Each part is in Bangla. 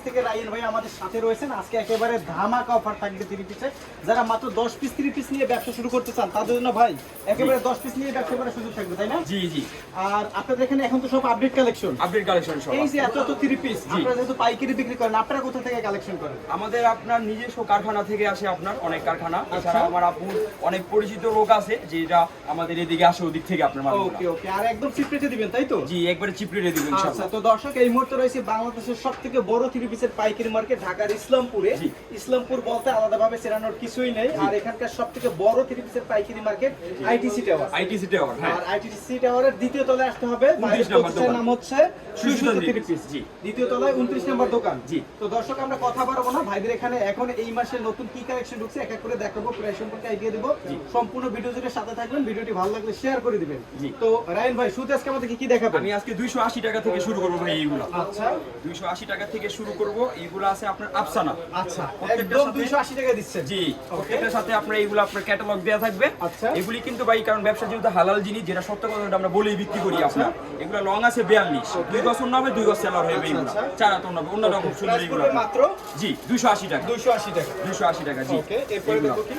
থেকে রায়ন ভাই আমাদের সাথে রয়েছেন। আজকে একেবারে ধামাকা অফার থাকবে 3 পিসে। যারা মাত্র 10 পিস 3 পিস নিয়ে ব্যবসা শুরু করতে চান তাদের জন্য ভাই একেবারে 10 পিস নিয়ে ব্যবসা করার সুযোগ থাকবে, তাই না? জি জি। আর আপনাদের এখানে এখন তো সব আপডেট কালেকশন সব এই যে এত 3 পিস আপনারা যেহেতু পাইকারি বিক্রি করেন, আপনারা কোথা থেকে কালেকশন করেন? আমাদের আপনার নিজস্ব কারখানা থেকে আসে, আপনার অনেক কারখানা। এছাড়া আমার আপু অনেক পরিচিত লোক আছে যেটা আমাদের এদিকে আসে ওদিক থেকে আপনার মাল। ওকে ওকে। আর একদম চিপ রেটে দিবেন, তাই তো? জি, একবারে চিপ রেটে দিবেন আচ্ছা, ইনশাআল্লাহ। তো দর্শক এই মুহূর্তে রয়েছে বাংলাদেশের সবথেকে বড় 3 পিসের পাইকারি মার্কেট ঢাকার ইসলামপুরে। জি। ইসলামপুর বলতে আলাদাভাবে চেনানোর কিছুই নেই। আর এখানকার সবথেকে বড় 3 পিসের পাইকারি market ITC tower. ITC tower, হ্যাঁ। আর আইটিসি টাওয়ারের দ্বিতীয় তলায় আসতে হবে। 29 নম্বর দোকান। নাম হচ্ছে সুইসুতা 3 পিস। জি। দ্বিতীয় তলায় 29 নম্বর দোকান। জি। তো দর্শক আমরা কথা বলবো না, ভাইদের এখানে এখন এই মাসে নতুন কি কালেকশন ঢুকছে এক এক করে দেখাবো, প্রাইস সম্পর্কে আইডিয়া দেব। সম্পূর্ণ ভিডিও জুড়ে সাথে থাকবেন, ভিডিওটি ভালো লাগলে শেয়ার করে দিবেন। জি। তো রায়ন ভাই শুরুতে আজকে আমাদের কি দেখাবেন? আমি আজকে 280 টাকা থেকে শুরু করব ভাই এইগুলা। আচ্ছা 280 টাকা থেকে শুরু করব। এইগুলা আছে আপনার আফসানা। আচ্ছা, প্রত্যেকটার একদম সাথে- 280 টাকা দিচ্ছেন। জি, প্রত্যেকটার সাথে আপনার এইগুলো আপনার ক্যাটালগ দেয়া থাকবে। আচ্ছা। এগুলি কিন্তু ভাই কারণ ব্যবসা যেহেতু হালাল জিনিস, যেটা সত্য কথা আমরা বলেই বিক্রি করি আপনার। এগুলো লং আছে 42, 2 গজ অন্য হবে, 2 গজ সেলার হবে এগুলো। আচ্ছা। 4 হাত অন্য হবে, অন্যটা খুব সুন্দর প্রাইস এগুলো। পড়বে মাত্র জি, 280 টাকা। 280 টাকা। 280 টাকা, জি। ওকে, এরপরে এগুলো। দেখো কি?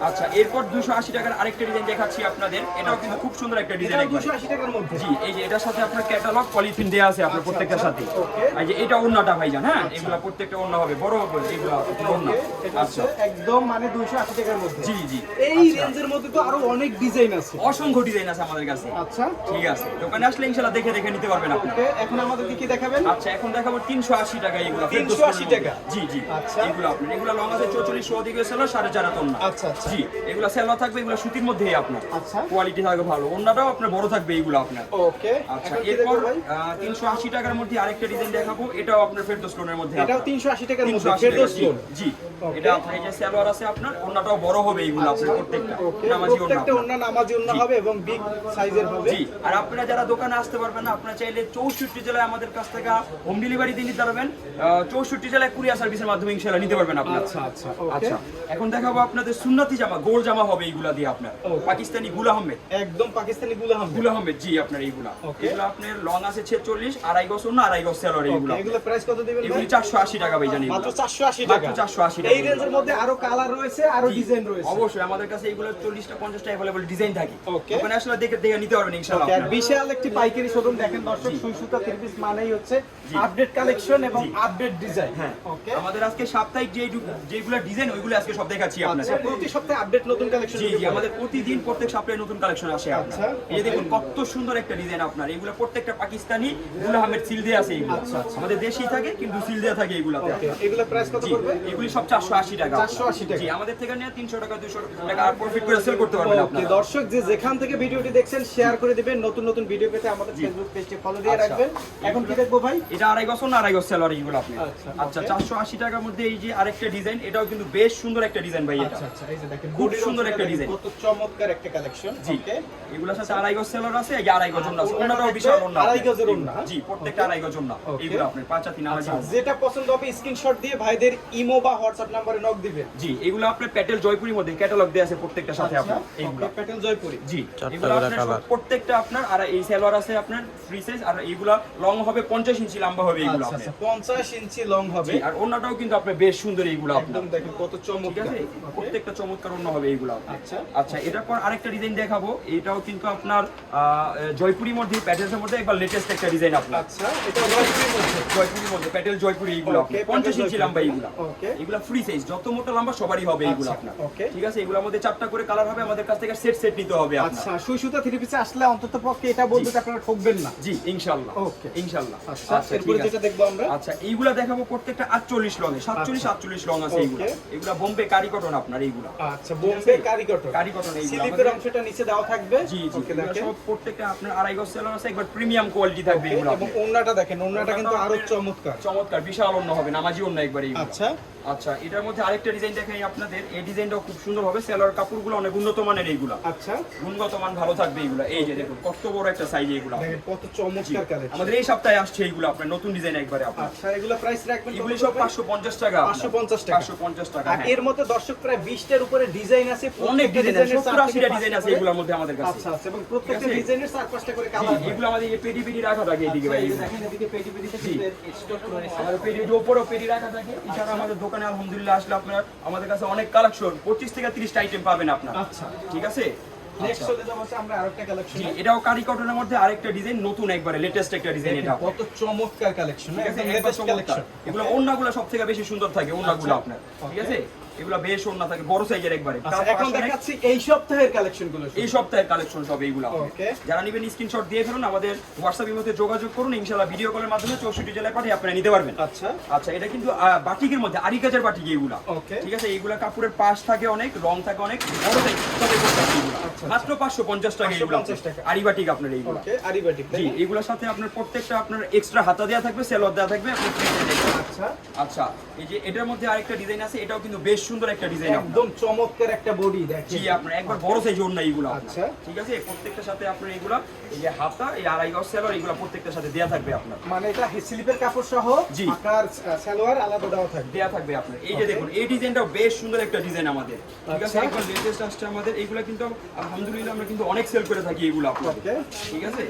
আচ্ছা, এরপর 280 টাকার আরেকটা ডিজাইন দেখাচ্ছি আপনাদের। এটাও কিন্তু খুব সুন্দর একটা ডিজাইন। এটাও 280 টাকার মধ্যে। জি, এই যে এটার সাথে আপনার ক্যাটালগ পলিথিন দেয়া আছে আপনার প্রত্যেকটার সাথে। ওকে। এই যে এটা ওন্নাটা ভাইজান, হ্যাঁ, এগুলা প্রত্যেকটা ওন্না হবে, বড় হবে এগুলা ওন্না। এটা হচ্ছে আচ্ছা, একদম মানে 280 টাকার মধ্যে। জি জি। এই রেঞ্জের মধ্যে তো আরো অনেক ডিজাইন আছে। অসংখ্য ডিজাইন আছে আমাদের কাছে। আচ্ছা ঠিক আছে, দোকানে আসলে ইনশাআল্লাহ দেখে দেখে নিতে পারবেন আপনি। ওকে, এখন আমাদেরকে কি দেখাবেন? আচ্ছা, এখন দেখাবো 380 টাকা এগুলা। 380 টাকা? জি জি। আচ্ছা। এগুলো আপনার এগুলা লং আছে 44 ওদিকে সেলার 4.5 টন না। আচ্ছা আচ্ছা। জি, এগুলা সেলার থাকবে, এগুলা সুতির মধ্যেই আপনার। আচ্ছা। কোয়ালিটি থাকবে ভালো, অন্যটাও আপনার বড় থাকবে এগুলো আপনার। ওকে, আচ্ছা, এখন কি এরপর দেখবো ভাই? 380 টাকার মধ্যে আরেকটা ডিজাইন দেখাবো। এটাও আপনার ফেরদৌস লোনের মধ্যে। এটাও 380 টাকার মধ্যে 380 টাকা, ফেরদৌস জি, লোন। জি। ওকে। এটা আপনার এই যে সালোয়ার আছে আপনার, ওন্নাটাও বড় হবে এইগুলো আপনার প্রত্যেকটা। ওকে, নামাজি ওন্না প্রত্যেকটা আপনার। ওন্না নামাজি ওন্না জি। হবে এবং বিগ সাইজের হবে। জি, আর আপনারা যারা দোকানে আসতে পারবেন না, আপনারা চাইলে 64 জেলায় আমাদের কাছ থেকে হোম ডেলিভারি দিয়ে নিতে পারবেন। 64 জেলায় কুরিয়ার সার্ভিসের মাধ্যমে ইনশাআল্লাহ নিতে পারবেন আপনারা। আচ্ছা আচ্ছা। ওকে, আচ্ছা, এখন দেখাবো আপনাদের সুন্নতি জামা, গোল জামা হবে এইগুলা দিয়ে আপনার। ওকে। পাকিস্তানি গুল আহমেদ। একদম পাকিস্তানি গুলাম। গুল আহমেদ, জি, আপনার এইগুলা। ওকে। এগুলা আপনার লং আছে 46, আড়াই গজ না, আড়াই গজ সেলর এইগুলা। এগুলো প্রাইস কত দিবেন ভাই? এগুলি 480 টাকা ভাই জানি। মাত্র 480 টাকা। মাত্র 480 টাকা। এই রেঞ্জের মধ্যে আরো কালার রয়েছে, আরো ডিজাইন রয়েছে। অবশ্যই আমাদের কাছে এগুলো 40টা 50টা अवेलेबल ডিজাইন থাকে। ওকে। ওখানে আসলে দেখে দেখে নিতে পারবেন ইনশাআল্লাহ ওকে, আর আপনারা। বিশাল একটি পাইকারি শোরুম দেখেন দর্শক। সুইসুতা 3 পিস মানেই হচ্ছে আপডেট কালেকশন এবং আপডেট ডিজাইন। হ্যাঁ, ওকে। আমাদের আজকে সাপ্তাহিক যেগুলো ডিজাইন ওইগুলো আজকে সব দেখাচ্ছি আচ্ছা, আপনাদের। প্রতি সপ্তাহে আপডেট নতুন কালেকশন। জি জি, আমাদের প্রতিদিন প্রত্যেক সপ্তাহে নতুন কালেকশন আসে আপনার। আচ্ছা, এই যে দেখুন কত সুন্দর একটা ডিজাইন আপনার। এগুলো প্রত্যেকটা পাকিস্তানি গুল আহমেদ সিল দেয়া আছে এগুলো। আচ্ছা, আচ্ছা। আমাদের দেশই থাকে কিন্তু সিল দেয়া থাকে এগুলাতে। ওকে, এগুলো প্রাইস কত জি, পড়বে? এগুলি সব 480 টাকা। 480 টাকা। জি, আমাদের থেকে নিয়ে 300 টাকা 200 টাকা আর প্রফিট করে সেল করতে পারবেন ওকে, আপনারা। দর্শক যে যেখান থেকে ভিডিওটি দেখছেন শেয়ার করে দিবেন। নতুন নতুন ভিডিও পেতে আমাদের ফেসবুক পেজটি ফলো দিয়ে আচ্ছা। রাখবেন। এখন কি দেখবো ভাই? এটা আড়াই গজ না, আড়াই গজ সেলর এইগুলো আপনি। আচ্ছা, আচ্ছা, ওকে। 480 টাকার মধ্যে এই যে আরেকটা ডিজাইন, এটাও কিন্তু বেশ সুন্দর একটা ডিজাইন ভাই এটা। আচ্ছা আচ্ছা, এই যে দেখেন খুব বডির সুন্দর অংশটা একটা দেখেন, ডিজাইন। কত চমৎকার একটা কালেকশন। জি, ওকে, এগুলোর সাথে আড়াই গজ সেলর আছে, এই যে আড়াই গজ ওন্না আছে। ওন্নাটা ওন্নাটাও থাকবে বিশাল ওন্না। আড়াই গজের ওন্না। জি, প্রত্যেকটা আড়াই গজ ওন্না। ওকে। এইগুলো আপনার 5 হাতি নামাজি আচ্ছা, ওন্না। যেটা পছন্দ হবে স্ক্রিনশট দিয়ে ভাইদের ইমো বা হোয়াটসঅ্যাপ নম্বরে নক দিবেন। জি, এগুলো আপনার প্যাটেল জয়পুরের মধ্যে ক্যাটালগ দেয়া আছে প্রত্যেকটার সাথে আপনার এইগুলো। ওকে, প্যাটেল জয়পুরি। জি, এগুলো আপনার সব প্রত্যেকটা আপনার। আর এই সালোয়ার আছে আপনার ফ্রি সাইজ, আর এইগুলা লং হবে 50 ইঞ্চি লম্বা হবে এইগুলো আচ্ছা আপনার। আচ্ছা, 50 ইঞ্চি লং হবে। জি, আর ওন্নাটাও কিন্তু আপনার বেশ সুন্দর এইগুলো আপনার। একদম দেখেন কত ঠিক চমৎকার। আছে, ওকে, প্রত্যেকটা চমৎকার ওন্না হবে এইগুলো আপনার। আচ্ছা। আচ্ছা, এটার পর আরেকটা ডিজাইন দেখাবো। এটাও কিন্তু আপনার জয়পুরের মধ্যে, প্যাটেলসের মধ্যে একবার লেটেস্ট একটা ডিজাইন আপনার। আচ্ছা, এটা জয়পুরির মধ্যে। জয়পুরের মধ্যে প্যাটেল জয়পুরি এইগুলো ওকে, আপনার 50 ইঞ্চি প্যাটেল লম্বা এইগুলো। ওকে। এগুলো ফ্রি সাইজ, যত মোটা লম্বা সবারই হবে এইগুলো আচ্ছা, আপনার। ওকে। ঠিক আছে, এগুলোর মধ্যে 4টা করে কালার হবে। আমাদের কাছ থেকে সেট সেট নিতে হবে আপনার। আচ্ছা, সুইসুতা 3 পিসে আসলে অন্তত পক্ষে এটা বলতে যে আপনারা ঠকবেন না। জি, ইনশাআল্লাহ। ওকে। ইনশাআল্লাহ। আচ্ছা, আচ্ছা, এরপরে ঠিক আছে। যেটা দেখবো আমরা। আচ্ছা, এইগুলা দেখাবো প্রত্যেকটা 48 লঙে, 47 48 লং আছে এইগুলা। ওকে। এগুলা বোম্বে কারি কটন আপনার এইগুলা। আচ্ছা, বোম্বে কারি কটন। কারি কটন এইগুলা। স্লিপের অংশটা নিচে দেওয়া থাকবে। জি জি, ওকে, এগুলা দেখেন। সব প্রত্যেকটা আপনার আড়াই গজ সেলর আছে, একবার প্রিমিয়াম কোয়ালিটি থাকবে এগুলা। এবং ওন্নাটা দেখেন, ওন্নাটা কিন্তু আরো চমৎকার। চমৎকার বিশাল অন্য হবে, নামাজি অন্য একবার এইগুলা। আচ্ছা, আচ্ছা, এটার মধ্যে আরেকটা ডিজাইন দেখাই আপনাদের। এই ডিজাইনটাও খুব সুন্দর হবে। সেলর কাপড়গুলো অনেক উন্নত মানের এইগুলা। আচ্ছা, গুণগত মান ভালো থাকবে এইগুলা। এই যে দেখুন কত বড় একটা সাইজ এইগুলা। দেখেন কত চমৎকার কালেকশন। আমাদের এই সপ্তাহে আসছে এইগুলো আপনার আপনার নতুন ডিজাইন একবারে আপনার। আচ্ছা এগুলো প্রাইস রাখবেন এগুলি সব 550 টাকা, 550 টাকা। 550 টাকা। আর এর মধ্যে দর্শক প্রায় 20টার উপরে ডিজাইন আছে, অনেক ডিজাইন আছে, ডিজাইনের 70-80টা ডিজাইন আছে এগুলোর মধ্যে আমাদের কাছে। আচ্ছা আচ্ছা, এবং প্রত্যেকটা ঠিক আছে? ডিজাইনের 4-5টা করে জি, কালার। এগুলো আমাদের এই পেডি পেডি রাখা থাকে এইদিকে ভাই। এই দেখেন এদিকে পেটি পেটিতে জি। স্টক রয়েছে। আমাদের পেডির উপরেও পেডি রাখা থাকে। এছাড়া আমাদের দোকানে আলহামদুলিল্লাহ আসলে আপনার আমাদের কাছে অনেক কালেকশন 25 থেকে 30টা আইটেম পাবেন আপনার। আচ্ছা ঠিক আছে? নেক্সট আচ্ছা। চলে যাবো হচ্ছে আমরা আরেকটা কালেকশন। জি, এটাও কারি কটনের মধ্যে আরেকটা ডিজাইন, নতুন একবারে লেটেস্ট একটা ডিজাইন এটা। কত চমৎকার কালেকশন, ঠিক আছে? একদম একবার লেটেস্ট চমৎকার। কালেকশন। এগুলো ওড়নাগুলো সবথেকে বেশি সুন্দর থাকে, ওড়নাগুলো আচ্ছা। আপনার। ঠিক Okay. আছে? এগুলো বেশ ওড়না থাকে, বড় সাইজের একবারে। আচ্ছা তার এখন পাশে দেখাচ্ছি এই সপ্তাহের কালেকশন গুলো। এই সপ্তাহের কালেকশন সব এইগুলো আপনার। Okay. যারা নেবেন স্ক্রিনশট দিয়ে ফেলুন, আমাদের হোয়াটসঅ্যাপের মধ্যে যোগাযোগ করুন, ইনশাআল্লাহ ভিডিও কলের মাধ্যমে 64 জেলায় পাঠিয়ে আপনারা নিতে পারবেন। আচ্ছা আচ্ছা, এটা কিন্তু বাটিকের মধ্যে আরি কাজের বাটিক এইগুলা। Okay. ঠিক আছে? এইগুলা কাপড়ের পাশ থাকে অনেক, রং থাকে অনেক, বড় সাইজ তবে করতে হবে এইগুলা। আচ্ছা, মাত্র 550 টাকা এইগুলা। 550 টাকা। আরি বাটিক আপনার এইগুলা। ওকে আরিবাটিক জি, এগুলোর সাথে আপনার প্রত্যেকটা আপনার এক্সট্রা হাতা দেওয়া থাকবে, সেলর দেওয়া থাকবে, আপনি প্রিন্টে দেখবেন। আচ্ছা আচ্ছা, এই যে এটার মধ্যে আরেকটা ডিজাইন আছে, এটাও কিন্তু বেশ সুন্দর একটা ডিজাইন আপনার। একদম চমৎকার একটা বডি দেখেন। জি, আপনার একবার বড় সাইজ ওড়না এইগুলো আপনার। আচ্ছা। ঠিক আছে? প্রত্যেকটার সাথে আপনার এইগুলা, এই যে হাতা, এই আড়াই গজ সেলর, এইগুলা প্রত্যেকটার সাথে দেয়া থাকবে আপনার। মানে এটা স্লিপের কাপড় সহ জি। আকার সালোয়ার আলাদা দেওয়া থাকবে। দেয়া থাকবে আপনার। এই যে Okay. দেখুন, এই ডিজাইনটাও বেশ সুন্দর একটা ডিজাইন আমাদের। ঠিক আছে? আচ্ছা। একবার লেটেস্ট আসছে আমাদের। এইগুলা কিন্তু আলহামদুলিল্লাহ আমরা কিন্তু অনেক সেল করে থাকি এইগুলো আপনার। Okay. ঠিক আছে?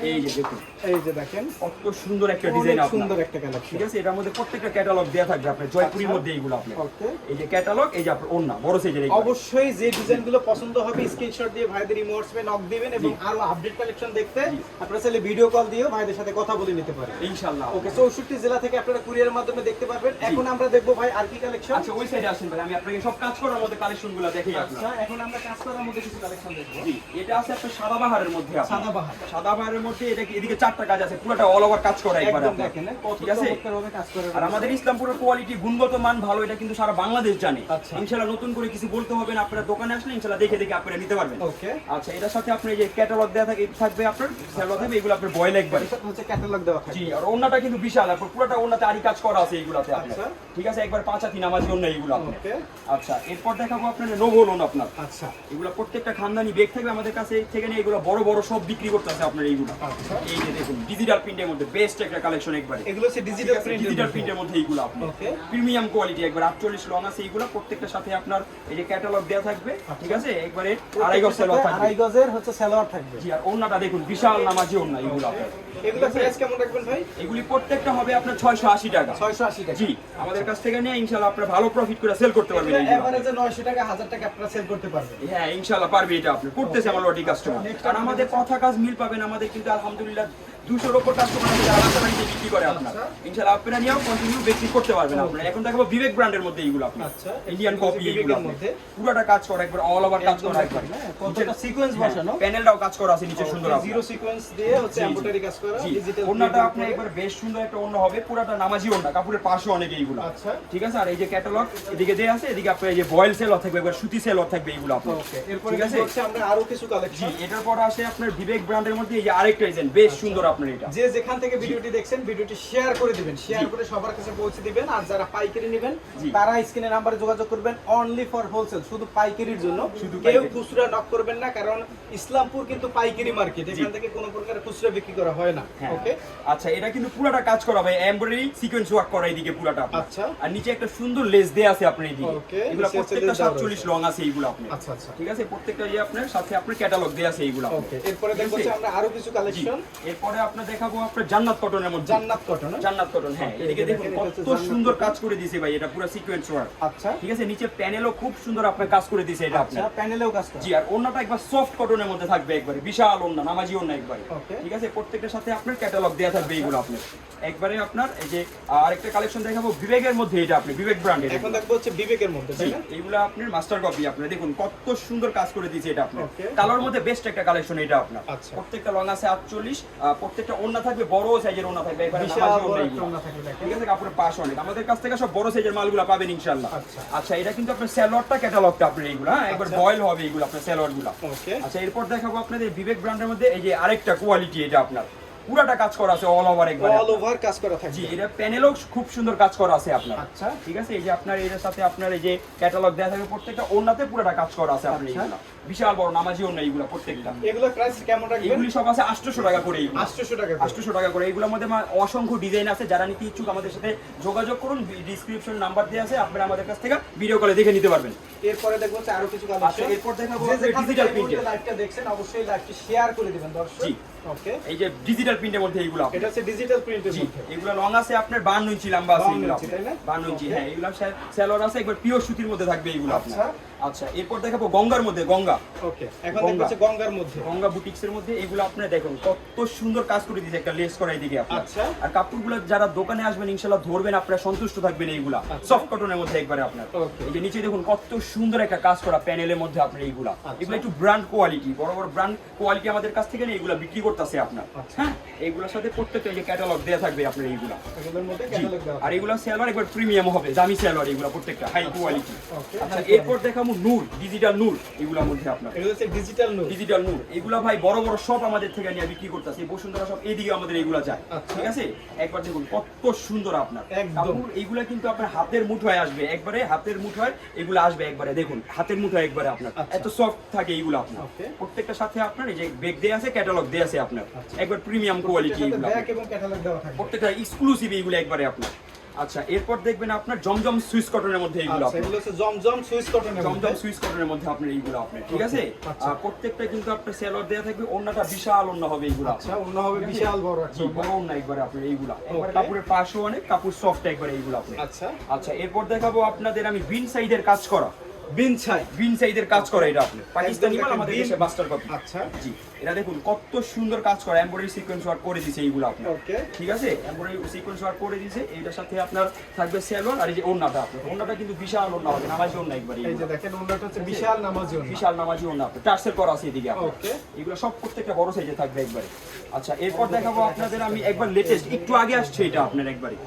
এই যে দেখুন, এই যে দেখেন কত সুন্দর একটা অনেক ডিজাইন আপনার। সুন্দর একটা কালেকশন। ঠিক আছে? এটার মধ্যে প্রত্যেকটা ক্যাটালগ দেয়া থাকবে আপনার, জয়পুরীর আচ্ছা। মধ্যে এইগুলো আপনার। ওকে এই যে ক্যাটালগ, এই যে আপনার ওড়না বড় সাইজের এইগুলো। অবশ্যই যে ডিজাইনগুলো পছন্দ হবে স্ক্রিনশট দিয়ে ভাইদের ইমো হোয়াটসঅ্যাপে নক দিবেন, এবং আরো আপডেট কালেকশন দেখতে আপনারা চাইলে ভিডিও কল দিয়েও ভাইদের সাথে কথা বলে নিতে পারেন। ইনশাআল্লাহ। ওকে 64 জেলা থেকে আপনারা কুরিয়ারের মাধ্যমে দেখতে পারবেন। এখন আমরা দেখবো ভাই আর কি কালেকশন। আচ্ছা, ওই সাইডে আসেন ভাই, আমি আপনাকে সব কাজ করার মধ্যে কালেকশনগুলো দেখাই আচ্ছা আপনার। এখন আমরা কাজ করার মধ্যে কিছু কালেকশন দেখবো। জি, এটা আছে আপনার সাদাবাহারের মধ্যে আপনার। সাদাবাহার। সাদাবাহারের মধ্যে এটা এদিকে 4টা কাজ আছে, পুরোটা অল ওভার কাজ করা একবার একদম আপনার। দেখেন কত ঠিক আছে? চমৎকার ভাবে কাজ করে। আর আমাদের ইসলামপুরের কোয়ালিটি, গুণগত মান ভালো, এটা কিন্তু সারা বাংলাদেশ জানে। আচ্ছা। ইনশাআল্লাহ নতুন করে কিছু বলতে হবে না, আপনারা দোকানে আসলে ইনশাআল্লাহ দেখে দেখে আপনারা নিতে পারবেন। ওকে আচ্ছা, এটার সাথে আপনার এই যে ক্যাটালগ দেওয়া থাকবে আপনার, সেলর থাকবে, এগুলো আপনার বয়েল একবার। এটা হচ্ছে ক্যাটালগ দেওয়া থাকে। জি, আর ওন্নাটা কিন্তু বিশাল, আপনার পুরোটা ওন্নাতে আরি কাজ করা আছে এইগুলাতে আপনার। আচ্ছা। ঠিক আছে? একবার 5 হাতি নামাজি ওন্না এইগুলো আপনার। ওকে আচ্ছা, এরপর দেখাবো আপনার নোভো লোন আপনার। আচ্ছা এগুলো প্রত্যেকটা খানদানি বেগ থাকবে আমাদের কাছে, থেকে নিয়ে এগুলো বড় বড় সব বিক্রি করতেছে আপনার এইগুলো। আচ্ছা এই যে দেখুন, ডিজিটাল প্রিন্টের মধ্যে বেস্ট একটা কালেকশন একবারে। এগুলো হচ্ছে ডিজিটাল প্রিন্ট। ডিজিটাল প্রিন্টের মধ্যে এইগুলো আপনার Okay. প্রিমিয়াম কোয়ালিটি, একবার 48 লং আছে এইগুলো, প্রত্যেকটার সাথে আপনার এই যে ক্যাটালগ দেওয়া থাকবে। ঠিক আছে? একবারে আড়াই গজ সেলর থাকবে। আড়াই গজের হচ্ছে সালোয়ার থাকবে। জি, আর ওন্নাটা দেখুন, বিশাল নামাজি ওন্না এইগুলো আপনার। এগুলো প্রাইস কেমন রাখবেন ভাই? এগুলি প্রত্যেকটা হবে আপনার 680 টাকা। 680 টাকা। জি, আমাদের কাছ থেকে নিয়ে ইনশাআল্লাহ আপনারা ভালো প্রফিট করে সেল করতে পারবেন এইগুলো। এভারেজে 900 টাকা 1000 টাকা আপনারা সেল করতে পারবেন। হ্যাঁ, ইনশাআল্লাহ পারবে, এটা আপনি করতেছে আমার লটি কাস্টমার। আর আমাদের কথা কাজ মিল পাবেন, আমাদের কিন্তু আলহামদুলিল্লাহ 200-র উপর কাস্টমার আছে যারা রাস্তাবাড়িতে বিক্রি করে আপনার। ইনশাআল্লাহ আপনারা নিয়েও কন্টিনিউ বিক্রি করতে পারবেন আপনারা। এখন দেখাবো বিবেক ব্র্যান্ডের মধ্যে এইগুলো আপনার। আচ্ছা, ইন্ডিয়ান এগুলো কপি হচ্ছে এইগুলো বিবেকের আপনার। মধ্যে। পুরোটা কাজ করা একবার, অল ওভার কাজ করা একবার। কতটা সিকোয়েন্স বসানো। প্যানেলটাও কাজ করা আছে নিচে সুন্দর আপনার। জিরো সিকোয়েন্স দিয়ে হচ্ছে জি, জি। এমব্রয়ডারি কাজ করা জি, ডিজিটাল। ওন্নাটা আপনি একবার বেশ সুন্দর একটা ওন্না হবে, পুরোটা নামাজি ওন্না, কাপড়ের পাশে অনেক এইগুলো। আচ্ছা ঠিক আছে? আর এই যে ক্যাটালগ এদিকে দেয়া আছে, এদিকে আপনার এই যে বয়েল সেলর থাকবে, একবার সুতি সেলর থাকবে এইগুলো আপনার। ওকে এরপরে ঠিক আছে? হচ্ছে আমরা আরো কিছু জি, কালেকশন। এটার পর আসে আপনার বিবেক ব্র্যান্ডের মধ্যে এই যে আরেকটা ডিজাইন বেশ সুন্দর আপনার এটা। যে যেখান থেকে ভিডিওটি দেখছেন ভিডিওটি শেয়ার করে দিবেন, শেয়ার করে সবার কাছে পৌঁছে দিবেন। আর যারা পাইকারি নেবেন জি। তারা স্ক্রিনে নাম্বারে যোগাযোগ করবেন, অনলি ফর হোলসেল, শুধু পাইকারির জন্য। শুধু কেউ পাইকারি। খুচরা নক করবেন না, কারণ ইসলামপুর কিন্তু পাইকারি মার্কেট, এখান থেকে কোনো প্রকার খুচরা বিক্রি করা হয় না। হ্যাঁ। ওকে আচ্ছা, এটা কিন্তু পুরোটা কাজ করা ভাই, এমব্রয়ডারি সিকোয়েন্স ওয়ার্ক করা এইদিকে পুরোটা আপনার। আচ্ছা। আর নিচে একটা সুন্দর লেস দেয়া আছে আপনার এইদিকে। Okay, এগুলো নিচে হচ্ছে প্রত্যেকটা lace দেওয়া 47 লং আছে এইগুলো আপনার। আচ্ছা আচ্ছা ঠিক আছে? প্রত্যেকটা যে আপনার সাথে আপনার ক্যাটালগ দেয়া আছে এইগুলো আপনার। ওকে এরপরে ঠিক দেখবো আছে? যে আমরা আরো কিছু জি, কালেকশন। এরপরে আপনার দেখাবো আপনার জান্নাত কটনের মধ্যে। জান্নাত কটন। জান্নাত কটন, হ্যাঁ। Okay, এদিকে এটা দেখুন দেখেন, এটা কত হচ্ছে জান্নাত সুন্দর কটন। কাজ করে দিয়েছে ভাই, এটা পুরো সিকোয়েন্স ওয়ার্ক। আচ্ছা ঠিক আছে? নিচে প্যানেলও খুব সুন্দর আপনার কাজ করে দিয়েছে এটা আচ্ছা আপনার। প্যানেলেও কাজ করা। জি, আর ওন্নাটা একবার সফট কটনের মধ্যে থাকবে, একবারে বিশাল ওন্না, নামাজি ওন্না একবারে। Okay. ঠিক আছে? প্রত্যেকটার সাথে আপনার ক্যাটালগ দেয়া থাকবে এইগুলো আপনার। একবারে আপনার এই যে আরেকটা কালেকশন দেখাবো বিবেকের মধ্যে, এটা আপনি বিবেক ব্র্যান্ডের। এখন দেখবো হচ্ছে বিবেকের মধ্যে, জি, তাই না? এইগুলো আপনার মাস্টার কপি আপনার। দেখুন কত সুন্দর কাজ করে দিয়েছে এটা আপনার। Okay. কালার মধ্যে বেস্ট একটা কালেকশন এটা আপনার। আচ্ছা। প্রত্যেকটা লং আছে 48, প্রত্যেকটা ওন্না থাকবে বড় সাইজের ওন্না থাকবে, একবারে বিশাল নামাজি বড় ওন্না একটা এইগুলো। ওন্না থাকে দেখেন। ঠিক আছে? কাপড়ের পাশ অনেক, আমাদের কাছ থেকে সব বড় সাইজের মালগুলো পাবেন ইনশাআল্লাহ। আচ্ছা। আচ্ছা, এটা কিন্তু আপনার সেলরটা ক্যাটালগটা আপনার এইগুলো, হ্যাঁ, একবার আচ্ছা। বয়েল হবে এইগুলো আপনার সেলরগুলো। ওকে আচ্ছা, এরপর দেখাবো আপনাদের বিবেক ব্র্যান্ডের মধ্যে এই যে আরেকটা কোয়ালিটি, এটা আপনার পুরাটা কাজ করা আছে অল ওভার একবার। অল ওভার কাজ করা থাকবে। জি, এটা প্যানেলও খুব সুন্দর কাজ করা আছে আপনার। আচ্ছা। ঠিক আছে, এই যে আপনার এর সাথে আপনার এই যে ক্যাটালগ দেওয়া থাকবে, প্রত্যেকটা ওন্নাতে পুরোটা কাজ করা আছে আপনার। আচ্ছা। এইগুলা বিশাল বড় নামাজি ওন্না এইগুলা প্রত্যেকটা। এগুলো প্রাইস কেমন রাখবেন? এগুলি সব আছে 800 টাকা করে। এইগুলো 800 টাকা করে। 800 টাকা করে। এগুলোর মধ্যে অসংখ্য ডিজাইন আছে, যারা নিতে ইচ্ছুক আমাদের সাথে যোগাযোগ করুন, ডিসক্রিপশন নাম্বার দেওয়া আছে, আপনারা আমাদের কাছ থেকে ভিডিও কলে দেখে নিতে পারবেন। এরপরে দেখবো হচ্ছে আরো কিছু আচ্ছা, কালেকশন। এরপর দেখাবো ডিজিটাল ডিজিটাল প্রিন্টের। লাইভটা দেখছেন অবশ্যই লাইভটি শেয়ার করে দিবেন দর্শক। জি। ওকে, এই যে ডিজিটাল প্রিন্টের মধ্যে এইগুলো এটা হচ্ছে ডিজিটাল প্রিন্টের জি, মধ্যে। এগুলো লং আছে আপনার 52 ইঞ্চি লম্বা আছে 52 এগুলো ইঞ্চি, তাই না? 52 ইঞ্চি, Okay. হ্যাঁ। এগুলো সেলর আছে একবার পিওর সুতির মধ্যে থাকবে এইগুলো আপনার। আচ্ছা। আচ্ছা, এরপর দেখাবো গঙ্গার মধ্যে। গঙ্গা ওকে, এখন গঙ্গা। দেখবো হচ্ছে গঙ্গার মধ্যে। গঙ্গা বুটিক্সের মধ্যে এগুলো আপনি দেখুন কত সুন্দর কাজ করে দিয়েছে, একটা লেস করা এদিকে আপনার। আচ্ছা। আর কাপড়গুলো যারা দোকানে আসবেন ইনশাআল্লাহ ধরবেন, আপনারা সন্তুষ্ট থাকবেন এইগুলা। আচ্ছা। সফট কটনের মধ্যে একবারে আপনার। Okay. এই যে নিচে দেখুন কত সুন্দর একটা কাজ করা প্যানেলের মধ্যে আপনার এইগুলা। আচ্ছা। এগুলো একটু ব্র্যান্ড কোয়ালিটি, বড় বড় ব্র্যান্ড কোয়ালিটি আমাদের কাছ থেকে নিয়ে এগুলা বিক্রি করতেছে আপনার। আচ্ছা। হ্যাঁ, এইগুলোর সাথে প্রত্যেকটা যে ক্যাটালগ দেয়া থাকবে আপনার এইগুলা। এগুলোর মধ্যে জি। ক্যাটালগ দেওয়া আর এগুলো সেলর একবার প্রিমিয়াম হবে, দামি সেলর এগুলো প্রত্যেকটা হাই কোয়ালিটি। Okay, আচ্ছা, high এরপর দেখাবো নূর, ডিজিটাল নূর এগুলোর মধ্যে আপনার। এগুলো হচ্ছে ডিজিটাল নোট। ডিজিটাল নূর এগুলা ভাই বড় বড় সব আমাদের থেকে নিয়ে বিক্রি করতেছে, বসুন্ধরা সব এইদিকে আমাদের এগুলা যায়। আচ্ছা। ঠিক আছে, একবার দেখুন কত সুন্দর আপনার একদম। কাপড়। এইগুলা কিন্তু আপনার হাতের মুঠোয় আসবে, একবারে হাতের মুঠোয় এগুলা আসবে একবারে। দেখুন হাতের মুঠোয় একবারে আপনার আচ্ছা। এত সফট থাকে এইগুলো আপনার। Okay. প্রত্যেকটা সাথে আপনার এই যে ব্যাগ দেয়া আছে, ক্যাটালগ দেয়া আছে আপনার, আচ্ছা। একবার প্রিমিয়াম কোয়ালিটি এগুলো ব্যাক এবং ক্যাটালগ দেওয়া থাকবে। প্রত্যেকটা এক্সক্লুসিভ এইগুলো একবারে আপনার। আচ্ছা, এরপর দেখবেন আপনার জমজম সুইস কটনের মধ্যে এইগুলো আচ্ছা, আপনার। এগুলো হচ্ছে জমজম সুইস কটনের মধ্যে। জমজম সুইস কটনের মধ্যে আপনার এইগুলো আপনার। ঠিক আছে, আচ্ছা। আর প্রত্যেকটা কিন্তু আপনার সেলর দেয়া থাকবে, ওন্নাটা বিশাল ওন্না হবে এইগুলো। আচ্ছা, অন্য হবে বিশাল বড় একটা। জি, বড় ওন্না একবারে আপনার এইগুলা। একবারে Okay. কাপড়ের পাশও অনেক, কাপড় সফট একবারে এইগুলো আপনার। আচ্ছা, আচ্ছা, এরপর দেখাবো আপনাদের আমি বিন সাইজের কাজ করা। বিন ছাই। বিন সাইজের কাজ করা এটা আপনি পাকিস্তানি মাল, দেখেন, আমাদের বিন- দেশে মাস্টার কপি। আচ্ছা। জি, এটা দেখুন কত সুন্দর কাজ করা, এমব্রয়ডারি সিকোয়েন্স ওয়ার্ক করে দিয়েছে এইগুলো আপনার। ওকে। ঠিক আছে, এমব্রয়ডারি সিকোয়েন্স ওয়ার্ক করে দিয়েছে। এইটার সাথে আপনার থাকবে সেলর, আর এই যে ওন্নাটা আপনার, ওন্নাটা কিন্তু বিশাল ওন্না হবে, নামাজি ওন্না একবারে এই যে এইগুলো। দেখেন ওন্নাটা হচ্ছে বিশাল নামাজি ওন্না। বিশাল নামাজি ওন্না আপনার, টার্সেল করা আছে এদিকে আপনার। Okay. এগুলো সব প্রত্যেকটা বড় সাইজে থাকবে একবারে। আচ্ছা, এরপর দেখাবো আপনাদের আমি একবার লেটেস্ট, একটু আগে আসছে এটা আপনার একবারে,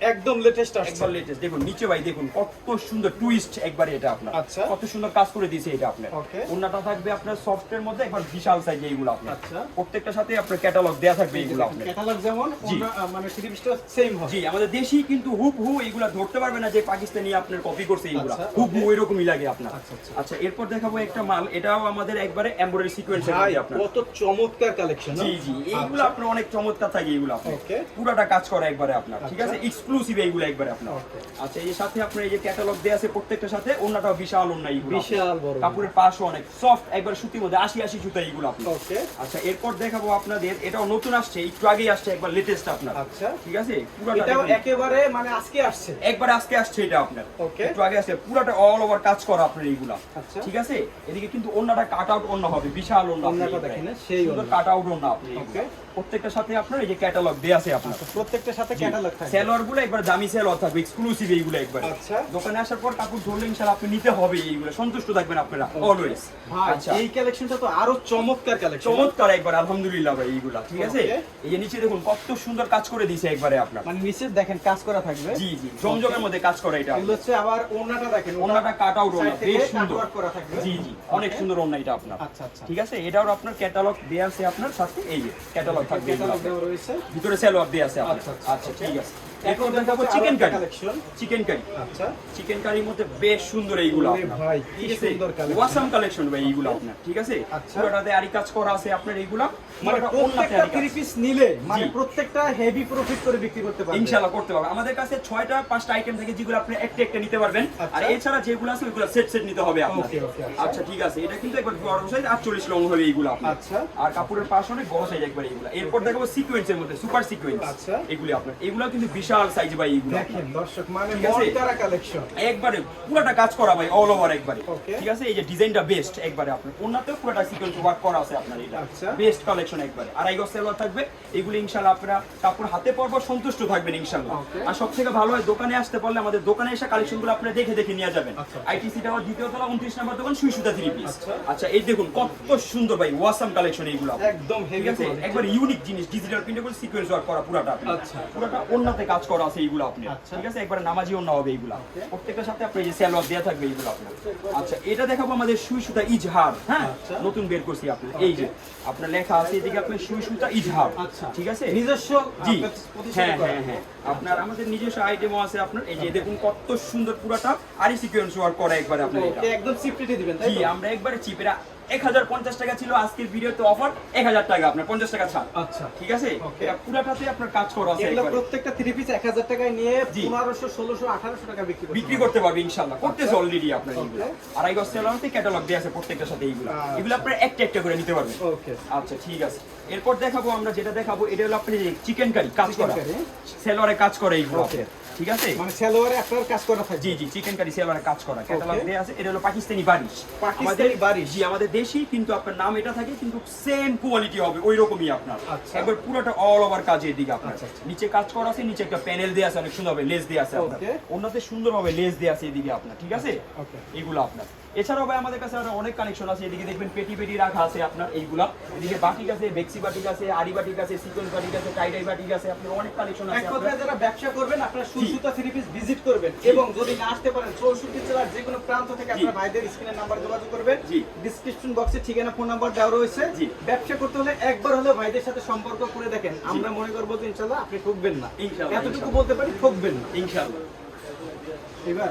একদম লেটেস্ট আসছে। একবার লেটেস্ট। দেখুন নিচে ভাই দেখুন কত সুন্দর টুইস্ট একবারে এটা আপনার। আচ্ছা। কত সুন্দর কাজ করে দিয়েছে এটা আপনার। Okay. ওন্নাটা থাকবে আপনার সফটের মধ্যে, একবার বিশাল সাইজে এইগুলো আপনার। আচ্ছা। প্রত্যেকটার সাথে আপনার ক্যাটালগ দেয়া থাকবে এইগুলো আপনার। ক্যাটালগ যেমন জি। ওন্না, মানে থ্রি পিসটা সেম হবে। জি, আমাদের দেশি কিন্তু হুবহু এগুলা ধরতে পারবে না যে পাকিস্তানি আপনার কপি করছে এইগুলা। আচ্ছা, হুবহু ওইরকমই লাগে আপনার। আচ্ছা, আচ্ছা। আচ্ছা, এরপর দেখাবো একটা মাল, এটাও আমাদের একবারে এমব্রয়ডারি সিকোয়েন্সের ভাই মধ্যে আপনার। কত চমৎকার কালেকশন। জি জি, এইগুলো আপনার অনেক চমৎকার থাকে এইগুলো আপনার। Okay. পুরাটা কাজ করা একবারে আপনার। ঠিক আছে, আচ্ছা। এক্সক্লুসিভ এইগুলো একবারে আপনার। Okay. আচ্ছা, এই সাথে আপনার এই যে ক্যাটালগ দেয়া আছে প্রত্যেকটার সাথে, ওন্নাটাও বিশাল ওন্না এইগুলো। বিশাল বড়। কাপড়ের পাশও অনেক সফট, একবার সুতির মধ্যে 80 সুতা এইগুলো আপনার। ওকে। আচ্ছা, এরপর দেখাবো আপনাদের, এটাও নতুন আসছে, একটু আগেই আসছে, একবার লেটেস্ট আপনার। আচ্ছা। ঠিক আছে, পুরাটা এটাও দেখুন। একেবারে মানে আজকে আসছে। একবার আজকে আসছে এটা আপনার। Okay. একটু আগে আসছে, পুরাটা অল ওভার কাজ করা আপনার এইগুলা। আচ্ছা। ঠিক আছে, এদিকে কিন্তু ওন্নাটা কাট আউট ওন্না হবে, বিশাল ওন্না। ওন্নাটা দেখেন না, সেই সুন্দর ওন্না। কাট আউট ওন্না আপনি। Okay. প্রত্যেকটার সাথে আপনার এই যে ক্যাটালগ দেয়া আছে আপনার। প্রত্যেকটার সাথে ক্যাটালগ থাকবে। সেলর গুলো একবার দামি সেলর থাকবে, এক্সক্লুসিভ এইগুলো একবার। আচ্ছা। দোকানে আসার পর কাপড় ধরলে ইনশাআল্লাহ আপনি নিতে হবে এইগুলো, সন্তুষ্ট থাকবেন আপনারা অলওয়েজ। ভাই আচ্ছা, এই কালেকশনটা তো আরো চমৎকার কালেকশন। চমৎকার একবার, আলহামদুলিল্লাহ ভাই এইগুলা। ঠিক আছে, Okay. এই যে নিচে দেখুন কত সুন্দর কাজ করে দিয়েছে একবারে আপনার। মানে নিচে দেখেন কাজ করা থাকবে। জি জি, জমজমের মধ্যে কাজ করা এটা। এগুলো হচ্ছে আবার ওন্নাটা দেখেন। ওন্নাটা কাট আউট ওন্না, side থেকে বেশ cut সুন্দর। work করা থাকবে। জি জি, অনেক সুন্দর ওন্না এটা আপনার। আচ্ছা, আচ্ছা। ঠিক আছে, এটাও আপনার ক্যাটালগ দেয়া আছে আপনার সাথে, এই যে ক্যাটালগ থাকবে এগুলো ক্যাটালগ আপনার। দেওয়া রয়েছে। ভিতরে সেলর দেয়া আছে আপনার। আচ্ছা, আচ্ছা, ঠিক আছে। এখন এখন দেখাবো দেখাবো chicken curry. Collection. Chicken curry, আচ্ছা। চিকেন কারির মধ্যে বেশ সুন্দর এইগুলো ওরে আপনার। ভাই, কি ঠিক আছে, সুন্দর collection। ওয়াসাম কালেকশন ভাই এইগুলো আপনার। ঠিক আছে, আচ্ছা। পুরোটাতে আরি কাজ করা আছে আপনার এইগুলা। মানে পুরোটা ওন্নাতে প্রত্যেকটা আরি কাজ। থ্রি পিস নিলে মানে জি। প্রত্যেকটা হেভি প্রফিট করে বিক্রি করতে পারবে। ইনশাআল্লাহ করতে পারবেন। আমাদের কাছে 6টা 5টা আইটেম থাকে যেগুলো আপনি একটা একটা নিতে পারবেন। আচ্ছা। আর এছাড়া যেগুলো আছে ওইগুলো সেট সেট নিতে হবে আপনার। Okay, okay, আচ্ছা। আচ্ছা, ঠিক আছে, এটা কিন্তু একবার বড় সাইজ 48 লং হবে এইগুলো আপনার। আচ্ছা। আর কাপড়ের পাশ অনেক বড় সাইজ একবার এইগুলো। এরপর দেখাবো সিকোয়েন্সের মধ্যে সুপার সিকোয়েন্স। আচ্ছা। এগুলি আপনার, এগুলো কিন্তু বিশাল সাইজ ভাই এইগুলো। দেখেন দর্শক মানে ঠিক আছে। মনকারা কালেকশন। একবারে পুরোটা কাজ করা ভাই, অল ওভার একবারে। Okay. ঠিক আছে, এই যে ডিজাইনটা বেস্ট একবারে আপনার। ওন্নাতেও পুরোটা সিকোয়েন্স ওয়ার্ক করা আছে আপনার, এটা আচ্ছা। বেস্ট কালেকশন একবারে। আড়াই গজ সেলর থাকবে এগুলি, ইনশাআল্লাহ আপনারা কাপড় হাতে পরব সন্তুষ্ট থাকবেন ইনশাআল্লাহ। Okay. আর সবথেকে ভালো হয় দোকানে আসতে পারলে আমাদের দোকানে এসে কালেকশনগুলো আপনি দেখে দেখে নিয়ে যাবেন। আচ্ছা। আইটিসি টাওয়ার দ্বিতীয় তলা 29 নম্বর দোকান, সুই সুতা 3 পিস। আচ্ছা। আচ্ছা, এই দেখুন কত সুন্দর ভাই ওয়াসাম কালেকশন এইগুলো। একদম ঠিক হেভি আছে, একবার ইউনিক জিনিস, ডিজিটাল প্রিন্টেবল সিকোয়েন্স ওয়ার্ক করা পুরোটা আপনার। আচ্ছা। পুরোটা ওন্নাতে কাজ কাজ করা আছে এইগুলো আপনার, আচ্ছা। ঠিক আছে, একবার নামাজিও না হবে এইগুলা, Okay. প্রত্যেকটার সাথে আপনার এই যে সালোয়ার দেয়া থাকবে এইগুলো আপনার। আচ্ছা, এটা দেখাবো আমাদের সুই সুতা ইজহার, হ্যাঁ, আচ্ছা। নতুন বের করছি আপনার, এই যে আপনার লেখা আছে এদিকে আপনার সুই সুতা ইজহার, আচ্ছা ঠিক আছে, নিজস্ব জি, আপনার প্রতিষ্ঠানে হ্যাঁ করা। হ্যাঁ হ্যাঁ, আপনার আমাদের নিজস্ব আইটেমও আছে আপনার, এই যে দেখুন কত সুন্দর পুরাটা আরি সিকোয়েন্স ওয়ার্ক করা একবারে আপনার এটা। ওকে, একদম সিফটিতে দিবেন তাই জি, তো? আমরা একবারে চিপেরা 1050 টাকা ছিল, আজকের ভিডিওতে অফার 1000 টাকা আপনার 50 টাকা ছাড়, আচ্ছা ঠিক আছে, Okay. এটা পুরাটাতে আপনার কাজ করা আছে এগুলো একবারে। প্রত্যেকটা 3 পিস 1000 টাকায় নিয়ে জি। 1500 1600 1800 টাকা বিক্রি করতে পারবে ইনশাআল্লাহ, করতেছে অলরেডি আপনার এইগুলো। Okay. আড়াই গজ সেলারতে ক্যাটালগ দেয়া আছে প্রত্যেকটার সাথে এইগুলো, আচ্ছা। এগুলো আপনারা একটা একটা করে নিতে পারবেন। ওকে আচ্ছা ঠিক আছে, এরপর দেখাবো আমরা যেটা দেখাবো, এটা হলো আপনার চিকেন কারি কাজ Chicken করা, curry। সেলরে কাজ করে এইগুলো Okay. ঠিক আছে, মানে সালোয়ারে আপনার কাজ করা থাকে জি জি, চিকেন কারি সেলরে কাজ করা ক্যাটালগ Okay. দেয়া আছে, এটা হলো পাকিস্তানি বারিশ। পাকিস্তানি বারিশ। জি, আমাদের দেশি, কিন্তু আপনার নাম এটা থাকে, কিন্তু সেম কোয়ালিটি হবে ওই রকমই আপনার, আচ্ছা। একবার পুরোটা অল ওভার কাজের দিকে আপনার, আচ্ছা, আচ্ছা। নিচে কাজ করা আছে, নিচে একটা প্যানেল দেয়া আছে, অনেক সুন্দরভাবে লেস দেয়া আছে আপনার, Okay. অন্যতে সুন্দরভাবে লেস দেয়া আছে এদিকে আপনার, ঠিক আছে, Okay. এগুলো আপনার। এছাড়াও ভাই আমাদের কাছে আরো অনেক কালেকশন আছে, এদিকে দেখবেন পেটি পেটি রাখা আছে আপনার এইগুলা, এদিকে বাটিক আছে, বেক্সি বাটিক আছে, আড়ি বাটিক আছে, সিকোয়েন্স বাটিক আছে, টাইডাই বাটিক আছে, আপনার অনেক কালেকশন এক আছে আপনার। কথায় যারা ব্যবসা করবেন আপনারা জি। সুসুতা 3 পিস ভিজিট করবেন এবং যদি না আসতে পারেন 64 জেলার যে কোনো প্রান্ত থেকে জি। আপনারা ভাইদের স্ক্রিনের নাম্বার যোগাযোগ করবেন। জি। ডেসক্রিপশন বক্সে ঠিকানা ফোন নাম্বার দেওয়া রয়েছে। জি। ব্যবসা করতে হলে একবার হলেও ভাইদের সাথে সম্পর্ক করে দেখেন, আমরা মনে করব যে ইনশাআল্লাহ আপনি ঠকবেন না, ইনশাআল্লাহ, এতটুকু ইনশাআল্লাহ। বলতে পারি ঠকবেন না। ইনশাআল্লাহ। এবার